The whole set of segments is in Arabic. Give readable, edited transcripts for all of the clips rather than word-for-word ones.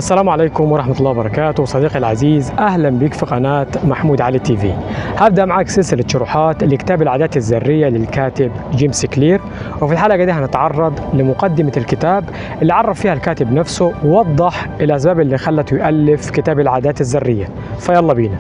السلام عليكم ورحمة الله وبركاته. صديقي العزيز، أهلا بك في قناة محمود علي تي في. هبدأ معك سلسلة شروحات لكتاب العادات الذرية للكاتب جيمس كلير، وفي الحلقة دي هنتعرض لمقدمة الكتاب اللي عرف فيها الكاتب نفسه ووضح الأسباب اللي خلته يؤلف كتاب العادات الذرية. فيلا بينا.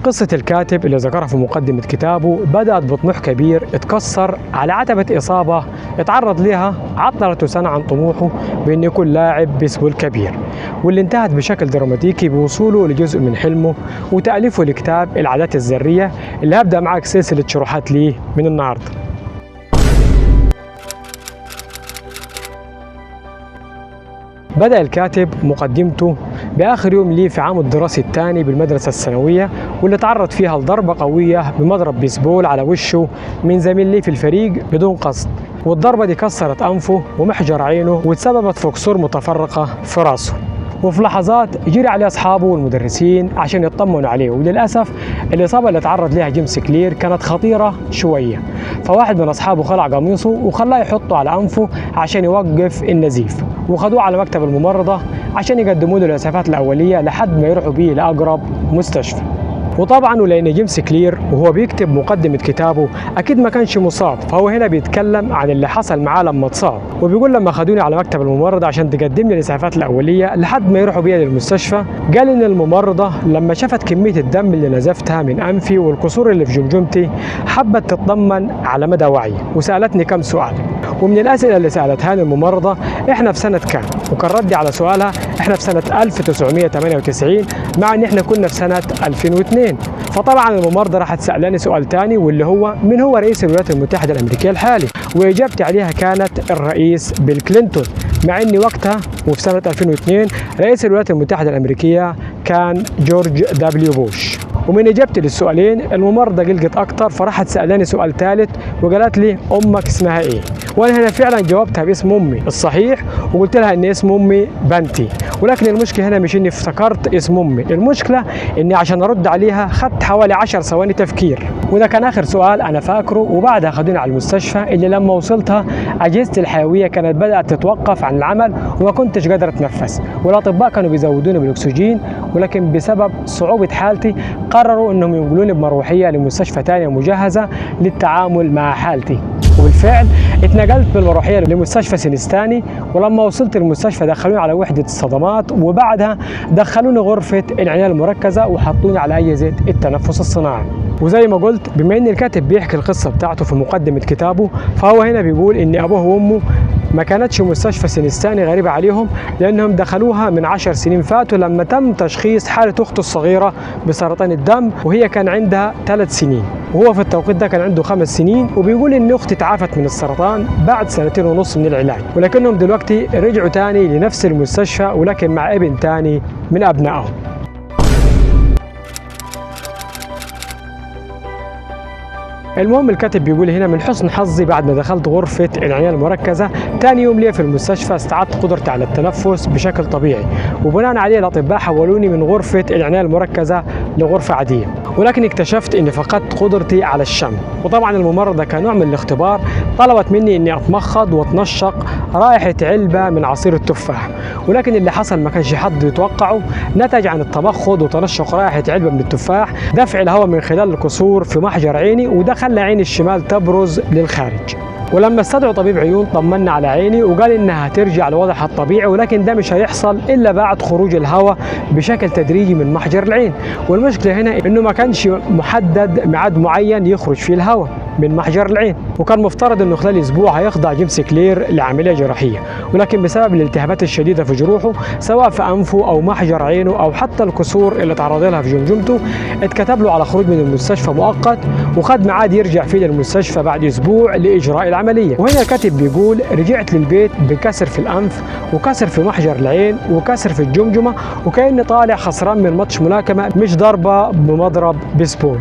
قصة الكاتب اللي ذكرها في مقدمة كتابه بدأت بطموح كبير اتكسر على عتبة إصابة اتعرض لها عطلته سنة عن طموحه بأنه يكون لاعب بيسبول كبير، واللي انتهت بشكل دراماتيكي بوصوله لجزء من حلمه وتأليفه لكتاب العادات الذرية اللي هبدأ معك سلسلة شروحات ليه من النهاردة. بدأ الكاتب مقدمته بآخر يوم ليه في عام الدراسي الثاني بالمدرسة الثانوية، واللي تعرض فيها لضربة قوية بمضرب بيسبول على وشه من زميل ليه في الفريق بدون قصد، والضربة دي كسرت أنفه ومحجر عينه وتسببت في كسور متفرقة في راسه. وفي لحظات جري عليه أصحابه والمدرسين عشان يطمنوا عليه، وللأسف الإصابة اللي تعرض لها جيمس كلير كانت خطيرة شوية، فواحد من أصحابه خلع قميصه وخلاه يحطه على أنفه عشان يوقف النزيف، وخدوه على مكتب الممرضة عشان يقدموا له الإسعافات الأولية لحد ما يروحوا بيه لأقرب مستشفى. وطبعا ولأن جيمس كلير وهو بيكتب مقدمة كتابه أكيد ما كانش مصاب، فهو هنا بيتكلم عن اللي حصل معاه لما اتصاب، وبيقول لما خدوني على مكتب الممرضة عشان تقدم لي الإسعافات الأولية لحد ما يروحوا بيا للمستشفى، قال إن الممرضة لما شافت كمية الدم اللي نزفتها من أنفي والكسور اللي في جمجمتي حبت تطمن على مدى وعي، وسألتني كم سؤال. ومن الأسئلة اللي سألتها لي الممرضة إحنا في سنة كام؟ وكان ردي على سؤالها إحنا في سنة 1998 مع إن إحنا كنا في سنة 2002. فطبعا الممرضة راحت سألاني سؤال تاني واللي هو من هو رئيس الولايات المتحدة الأمريكية الحالي؟ وإجابتي عليها كانت الرئيس بيل كلينتون، مع إني وقتها وفي سنة 2002 رئيس الولايات المتحدة الأمريكية كان جورج دبليو بوش. ومن إجابتي للسؤالين الممرضة قلقت أكتر، فراحت سألاني سؤال ثالث وقالت لي أمك اسمها إيه؟ وأنا هنا فعلا جاوبتها باسم أمي الصحيح، وقلت لها إن اسم أمي بنتي، ولكن المشكلة هنا مش إني افتكرت اسم أمي، المشكلة إني عشان أرد عليها خدت حوالي 10 ثواني تفكير، وده كان آخر سؤال أنا فاكره. وبعدها خدوني على المستشفى اللي لما وصلتها أجهزتي الحيوية كانت بدأت تتوقف عن العمل وما كنتش قادر أتنفس، والأطباء كانوا بيزودوني بالأكسجين، ولكن بسبب صعوبة حالتي قرروا انهم ينقلوني بمروحيه لمستشفى ثانيه مجهزه للتعامل مع حالتي. وبالفعل اتنقلت بالمروحيه لمستشفى سينستاني، ولما وصلت المستشفى دخلوني على وحده الصدمات، وبعدها دخلوني غرفه العنايه المركزه وحطوني على اجهزه التنفس الصناعي. وزي ما قلت بما ان الكاتب بيحكي القصه بتاعته في مقدمه كتابه، فهو هنا بيقول ان ابوه وامه ما كانتش مستشفى سينستاني غريبة عليهم، لأنهم دخلوها من 10 سنين فاتوا لما تم تشخيص حالة أخته الصغيرة بسرطان الدم، وهي كان عندها 3 سنين، وهو في التوقيت ده كان عنده 5 سنين. وبيقول إن أختي تعافت من السرطان بعد 2.5 سنين من العلاج، ولكنهم دلوقتي رجعوا تاني لنفس المستشفى ولكن مع ابن تاني من أبنائهم. المهم الكاتب بيقول هنا من حسن حظي بعد ما دخلت غرفة العناية المركزة تاني يوم لي في المستشفى استعدت قدرتي على التنفس بشكل طبيعي، وبناء عليه الأطباء حولوني من غرفة العناية المركزة لغرفة عادية، ولكن اكتشفت اني فقدت قدرتي على الشم. وطبعا الممرضة كنوع من الاختبار طلبت مني اني اتمخض واتنشق رائحة علبة من عصير التفاح، ولكن اللي حصل ما كانش حد يتوقعه، نتج عن التمخض وتنشق رائحة علبة من التفاح دفع الهواء من خلال الكسور في محجر عيني، وده خلى عيني الشمال تبرز للخارج. ولما استدعوا طبيب عيون طمنا على عيني وقال انها هترجع لوضعها الطبيعي، ولكن ده مش هيحصل الا بعد خروج الهواء بشكل تدريجي من محجر العين. والمشكله هنا انه ما كانش محدد ميعاد معين يخرج فيه الهواء من محجر العين، وكان مفترض انه خلال اسبوع هيخضع جيمس كلير لعمليه جراحيه، ولكن بسبب الالتهابات الشديده في جروحه سواء في انفه او محجر عينه او حتى الكسور اللي تعرض لها في جمجمته اتكتب له على خروج من المستشفى مؤقت، وخد ميعاد يرجع فيه للمستشفى بعد اسبوع لاجراء العمليه. وهنا الكاتب بيقول رجعت للبيت بكسر في الانف وكسر في محجر العين وكسر في الجمجمه، وكاني طالع خسران من ماتش ملاكمه مش ضربه بمضرب بيسبول.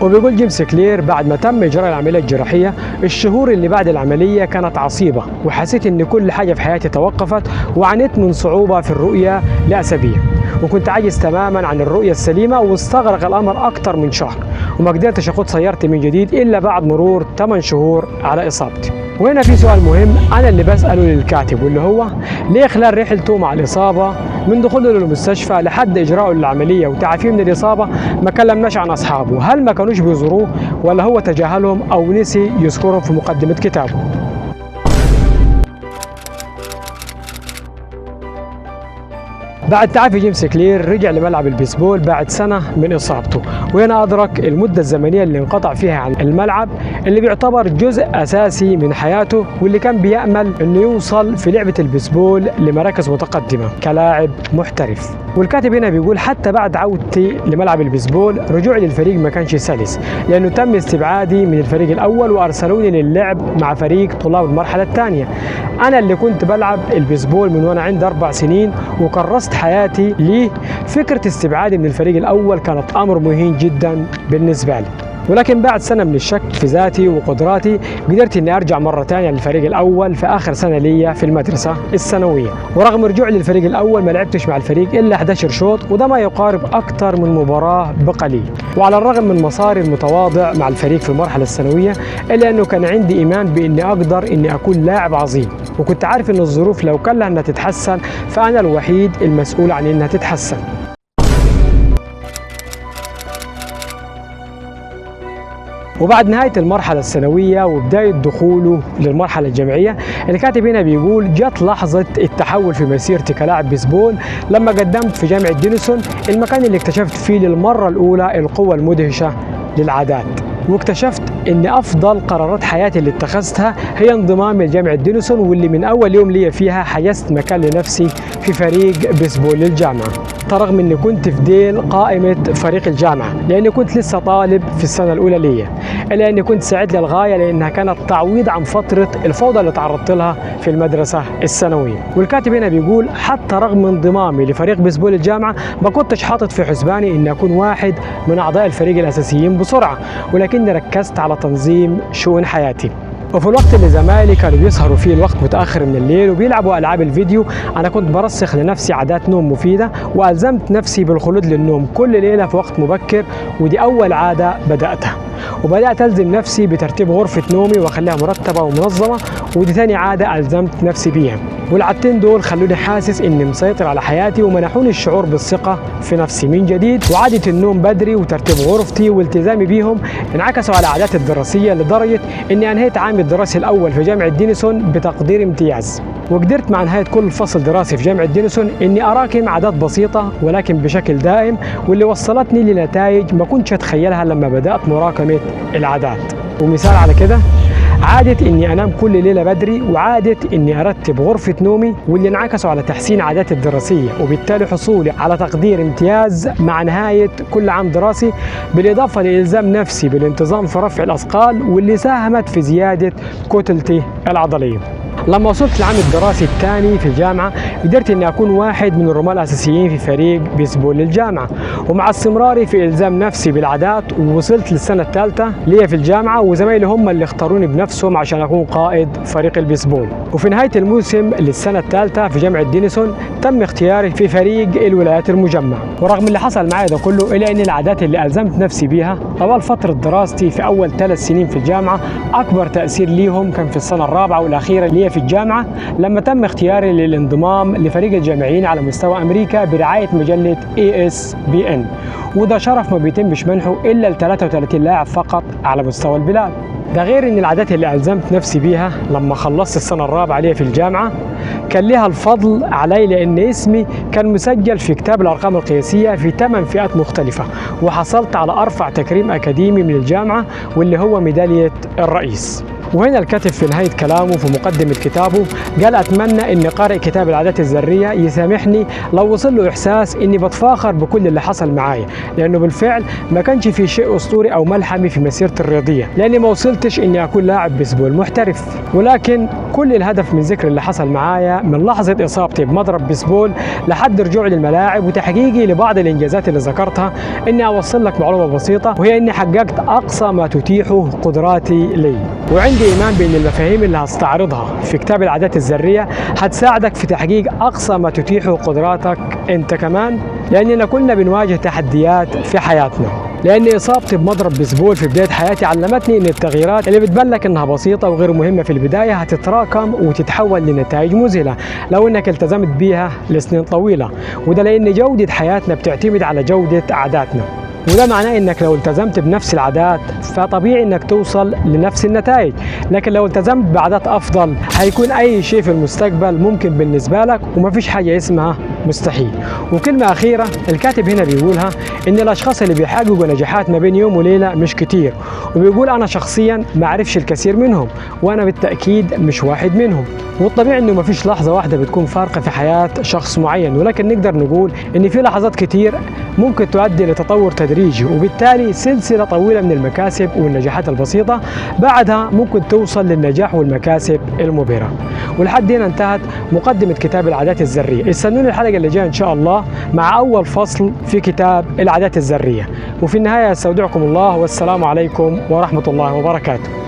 وبيقول جيمس كلير بعد ما تم إجراء العملية الجراحية الشهور اللي بعد العملية كانت عصيبة، وحسيت إن كل حاجة في حياتي توقفت وعانيت من صعوبة في الرؤية لأسابيع. وكنت عاجز تماما عن الرؤية السليمة، واستغرق الأمر أكثر من شهر وما قدرتش أخد سيارتي من جديد إلا بعد مرور 8 شهور على إصابتي. وهنا في سؤال مهم أنا اللي بسأله للكاتب، واللي هو ليه خلال رحلته مع الإصابة من دخوله للمستشفى لحد إجراءه للعملية وتعافيه من الإصابة ما كلمناش عن أصحابه؟ هل ما كانوش بيزوروه ولا هو تجاهلهم أو نسي يذكرهم في مقدمة كتابه؟ بعد تعافي جيمس كلير رجع لملعب البيسبول بعد سنة من إصابته، وهنا أدرك المدة الزمنية اللي انقطع فيها عن الملعب اللي بيعتبر جزء أساسي من حياته، واللي كان بيأمل إنه يوصل في لعبة البيسبول لمراكز متقدمة كلاعب محترف. والكاتب هنا بيقول حتى بعد عودتي لملعب البيسبول رجوعي للفريق ما كانش سلس، لأنه تم استبعادي من الفريق الأول وأرسلوني للعب مع فريق طلاب المرحلة الثانية. أنا اللي كنت بلعب البيسبول من وأنا عندي 4 سنين وكرست حياتي ليه، فكرة استبعادي من الفريق الأول كانت أمر مهين جدا بالنسبة لي. ولكن بعد سنة من الشك في ذاتي وقدراتي قدرت اني ارجع مرة ثانية للفريق الاول في اخر سنة ليا في المدرسة الثانوية. ورغم رجوعي للفريق الاول ما لعبتش مع الفريق الا 11 شوط، وده ما يقارب اكثر من مباراة بقليل. وعلى الرغم من مساري المتواضع مع الفريق في المرحلة الثانوية الا انه كان عندي ايمان باني اقدر اني اكون لاعب عظيم، وكنت عارف ان الظروف لو كان لها انها تتحسن فانا الوحيد المسؤول عن انها تتحسن. وبعد نهاية المرحلة الثانوية وبداية دخوله للمرحلة الجامعية، الكاتب هنا بيقول جت لحظة التحول في مسيرتي كلاعب بيسبول لما قدمت في جامعة دينيسون، المكان اللي اكتشفت فيه للمرة الأولى القوة المدهشة للعادات. واكتشفت ان افضل قرارات حياتي اللي اتخذتها هي انضمامي لجامعة دينيسون، واللي من اول يوم ليا فيها حجزت مكان لنفسي في فريق بيسبول للجامعة، رغم اني كنت في ديل قائمة فريق الجامعة لاني كنت لسه طالب في السنة الاولى ليا، الا اني كنت سعيد للغاية لانها كانت تعويض عن فترة الفوضى اللي تعرضت لها في المدرسة الثانوية. والكاتب هنا بيقول حتى رغم انضمامي لفريق بيسبول الجامعة ما كنتش حاطط في حسباني اني اكون واحد من اعضاء الفريق الاساسيين بسرعة، ولكني ركزت على تنظيم شؤون حياتي. وفي الوقت اللي زمايلي كانوا بيسهروا فيه الوقت متأخر من الليل وبيلعبوا ألعاب الفيديو، أنا كنت برسخ لنفسي عادات نوم مفيدة وألزمت نفسي بالخلود للنوم كل ليلة في وقت مبكر، ودي أول عادة بدأتها. وبدأت ألزم نفسي بترتيب غرفة نومي وأخليها مرتبة ومنظمة، ودي ثاني عادة ألزمت نفسي بيها. والعادتين دول خلوني حاسس إني مسيطر على حياتي ومنحوني الشعور بالثقة في نفسي من جديد. وعادة النوم بدري وترتيب غرفتي والتزامي بيهم انعكسوا على عاداتي الدراسية لدرجة إني أنهيت عامي الدراسي الأول في جامعة دينيسون بتقدير امتياز. وقدرت مع نهاية كل فصل دراسي في جامعة دينيسون إني أراكم عادات بسيطة ولكن بشكل دائم، واللي وصلتني لنتائج ما كنتش أتخيلها لما بدأت مراكمة العادات. ومثال على كده عادة إني أنام كل ليلة بدري، وعادة إني أرتب غرفة نومي، واللي انعكسوا على تحسين عاداتي الدراسية وبالتالي حصولي على تقدير امتياز مع نهاية كل عام دراسي، بالإضافة لإلزام نفسي بالانتظام في رفع الأثقال، واللي ساهمت في زيادة كتلتي العضلية. لما وصلت العام الدراسي الثاني في الجامعة قدرت اني اكون واحد من الرماة الاساسيين في فريق بيسبول للجامعة، ومع استمراري في الزام نفسي بالعادات وصلت للسنة الثالثة ليا في الجامعة، وزمايلي هم اللي اختاروني بنفسهم عشان اكون قائد فريق البيسبول. وفي نهاية الموسم للسنة الثالثة في جامعة دينيسون تم اختياري في فريق الولايات المجمع. ورغم اللي حصل معي ده كله الا ان العادات اللي الزمت نفسي بيها طوال فترة دراستي في اول 3 سنين في الجامعة اكبر تأثير ليهم كان في السنة الرابعة والاخيرة ليا في الجامعة، لما تم اختياري للانضمام لفريق الجامعيين على مستوى أمريكا برعاية مجلة ESPN، وده شرف ما بيتمش منحه إلا ل 33 لاعب فقط على مستوى البلاد. ده غير ان العادات اللي ألزمت نفسي بيها لما خلصت السنة الرابعة ليا في الجامعة كان لها الفضل علي، لان اسمي كان مسجل في كتاب الارقام القياسية في 8 فئات مختلفة، وحصلت على ارفع تكريم اكاديمي من الجامعة واللي هو ميدالية الرئيس. وهنا الكاتب في نهاية كلامه في مقدمة كتابه قال أتمنى إن قارئ كتاب العادات الذرية يسامحني لو وصل له إحساس إني بتفاخر بكل اللي حصل معايا، لأنه بالفعل ما كانش في شيء أسطوري أو ملحمي في مسيرتي الرياضية، لأني ما وصلتش إني أكون لاعب بيسبول محترف، ولكن كل الهدف من ذكر اللي حصل معايا من لحظة إصابتي بمضرب بيسبول لحد رجوعي للملاعب وتحقيقي لبعض الإنجازات اللي ذكرتها، إني أوصل لك معلومة بسيطة، وهي إني حققت أقصى ما تتيحه قدراتي لي. وعندي إيمان بأن المفاهيم اللي هستعرضها في كتاب العادات الذرية هتساعدك في تحقيق أقصى ما تتيحه قدراتك أنت كمان، لأننا كلنا بنواجه تحديات في حياتنا. لأن إصابتي بمضرب بيسبول في بداية حياتي علمتني أن التغييرات اللي بتبان لك أنها بسيطة وغير مهمة في البداية هتتراكم وتتحول لنتائج مذهلة لو أنك التزمت بيها لسنين طويلة. وده لأن جودة حياتنا بتعتمد على جودة عاداتنا، وده معناه انك لو التزمت بنفس العادات فطبيعي انك توصل لنفس النتائج، لكن لو التزمت بعادات افضل هيكون اي شيء في المستقبل ممكن بالنسبه لك ومفيش حاجه اسمها مستحيل. وكلمه اخيره الكاتب هنا بيقولها ان الاشخاص اللي بيحققوا نجاحات ما بين يوم وليله مش كتير، وبيقول انا شخصيا ما اعرفش الكثير منهم وانا بالتاكيد مش واحد منهم. والطبيعي انه مفيش لحظه واحده بتكون فارقه في حياه شخص معين، ولكن نقدر نقول ان في لحظات كتير ممكن تؤدي لتطور تدريجي وبالتالي سلسله طويله من المكاسب والنجاحات البسيطه بعدها ممكن توصل للنجاح والمكاسب المبهره. ولحد هنا انتهت مقدمه كتاب العادات الذريه. استنوني الحلقه اللي جايه ان شاء الله مع اول فصل في كتاب العادات الذريه. وفي النهايه استودعكم الله والسلام عليكم ورحمه الله وبركاته.